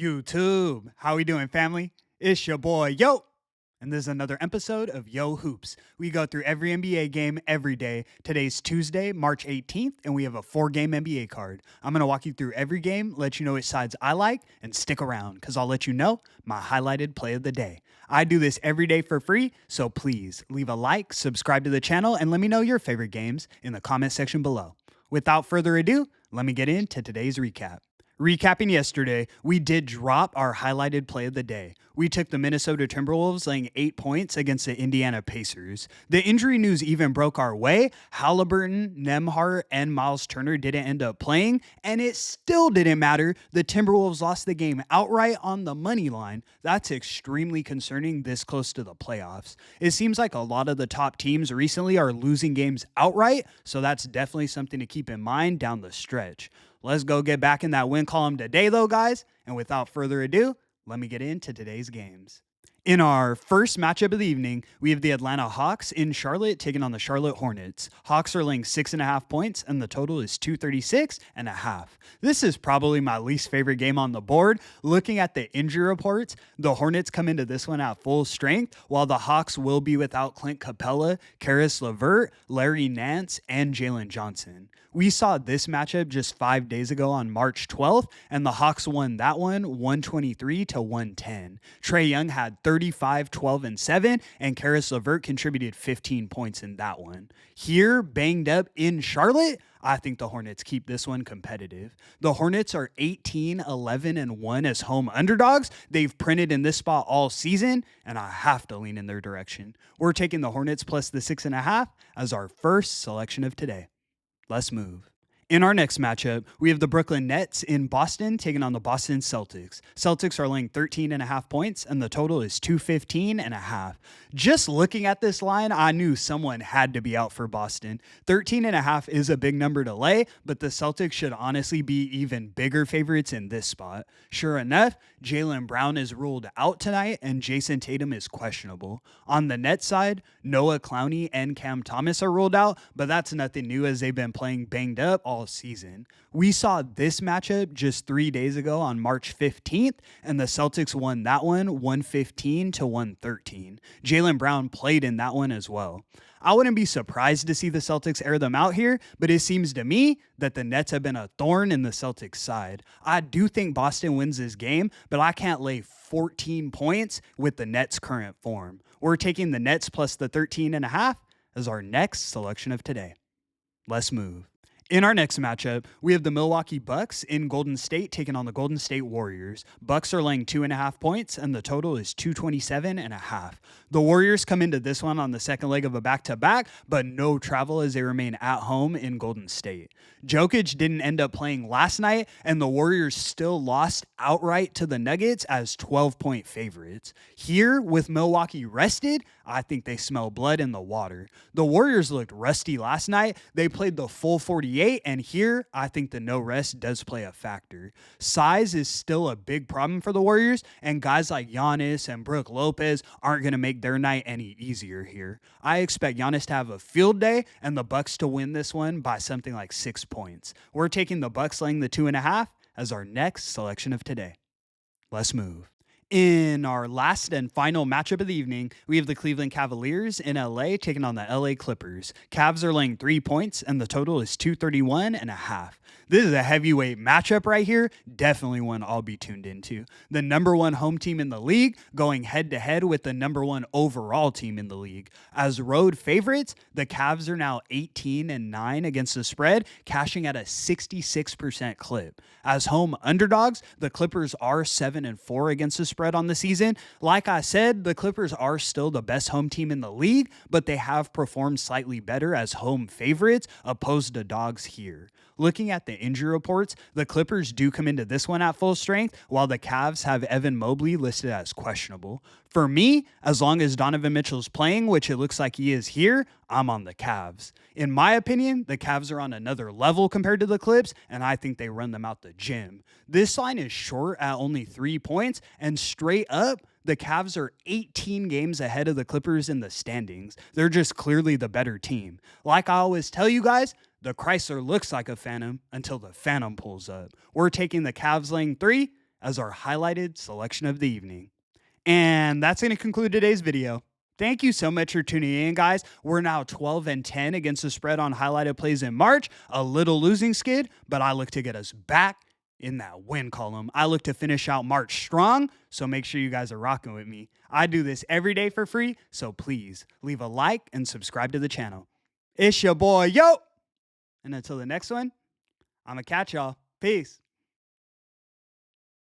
YouTube. How we doing, family? It's your boy, Yo. And this is another episode of Yo Hoops. We go through every NBA game every day. Today's Tuesday, March 18th, and we have a 4-game NBA card. I'm going to walk you through every game, let you know which sides I like, and stick around because I'll let you know my highlighted play of the day. I do this every day for free, so please leave a like, subscribe to the channel, and let me know your favorite games in the comment section below. Without further ado, let me get into today's recap. Recapping yesterday, we did drop our highlighted play of the day. We took the Minnesota Timberwolves laying 8 points against the Indiana Pacers. The injury news even broke our way. Halliburton, Nembhard, and Miles Turner didn't end up playing, and it still didn't matter. The Timberwolves lost the game outright on the money line. That's extremely concerning this close to the playoffs. It seems like a lot of the top teams recently are losing games outright, so that's definitely something to keep in mind down the stretch. Let's go get back in that win column today, though, guys. And without further ado, let me get into today's games. In our first matchup of the evening, we have the Atlanta Hawks in Charlotte taking on the Charlotte Hornets. Hawks are laying 6.5 points, and the total is 236.5. This is probably my least favorite game on the board. Looking at the injury reports, the Hornets come into this one at full strength, while the Hawks will be without Clint Capella, Karis LeVert, Larry Nance, and Jalen Johnson. We saw this matchup just 5 days ago on March 12th, and the Hawks won that one 123-110. Trae Young had 35, 12, and 7, and Karis LeVert contributed 15 points in that one. Here, banged up in Charlotte, I think the Hornets keep this one competitive. The Hornets are 18, 11, and 1 as home underdogs. They've printed in this spot all season, and I have to lean in their direction. We're taking the Hornets plus the 6.5 as our first selection of today. Let's move. In our next matchup, we have the Brooklyn Nets in Boston taking on the Boston Celtics. Celtics are laying 13.5 points, and the total is 215.5. Just looking at this line, I knew someone had to be out for Boston. 13.5 is a big number to lay, but the Celtics should honestly be even bigger favorites in this spot. Sure enough, Jaylen Brown is ruled out tonight, and Jason Tatum is questionable. On the Nets side, Noah Clowney and Cam Thomas are ruled out, but that's nothing new as they've been playing banged up all season. We saw this matchup just 3 days ago on March 15th, and the Celtics won that one 115-113. Jaylen Brown played in that one as well. I wouldn't be surprised to see the Celtics air them out here, but it seems to me that the Nets have been a thorn in the Celtics side. I do think Boston wins this game, but I can't lay 14 points with the Nets' current form. We're taking the Nets plus the 13.5 as our next selection of today. Let's move. In our next matchup, we have the Milwaukee Bucks in Golden State taking on the Golden State Warriors. Bucks are laying 2.5 points, and the total is 227.5. The Warriors come into this one on the second leg of a back-to-back, but no travel as they remain at home in Golden State. Jokic didn't end up playing last night, and the Warriors still lost outright to the Nuggets as 12-point favorites. Here, with Milwaukee rested, I think they smell blood in the water. The Warriors looked rusty last night. They played the full 48, and here, I think the no rest does play a factor. Size is still a big problem for the Warriors, and guys like Giannis and Brook Lopez aren't going to make their night any easier here. I expect Giannis to have a field day, and the Bucks to win this one by something like 6 points. We're taking the Bucks laying the 2.5 as our next selection of today. Let's move. In our last and final matchup of the evening, we have the Cleveland Cavaliers in LA taking on the LA Clippers. Cavs are laying 3 points, and the total is 231.5. This is a heavyweight matchup right here. Definitely one I'll be tuned into. The number one home team in the league going head to head with the number one overall team in the league. As road favorites, the Cavs are now 18-9 against the spread, cashing at a 66% clip. As home underdogs, the Clippers are 7-4 against the spread on the season. Like I said, the Clippers are still the best home team in the league, but they have performed slightly better as home favorites opposed to dogs here. Looking at the injury reports, the Clippers do come into this one at full strength, while the Cavs have Evan Mobley listed as questionable. For me, as long as Donovan Mitchell's playing, which it looks like he is here, I'm on the Cavs. In my opinion, the Cavs are on another level compared to the Clips, and I think they run them out the gym. This line is short at only 3 points, and straight up, the Cavs are 18 games ahead of the Clippers in the standings. They're just clearly the better team. Like I always tell you guys, the Chrysler looks like a Phantom until the Phantom pulls up. We're taking the Cavs laying 3 as our highlighted selection of the evening. And that's going to conclude today's video. Thank you so much for tuning in, guys. We're now 12-10 against the spread on highlighted plays in March. A little losing skid, but I look to get us back in that win column. I look to finish out March strong, so make sure you guys are rocking with me. I do this every day for free, so please leave a like and subscribe to the channel. It's your boy, Yo! And until the next one, I'm going to catch y'all. Peace.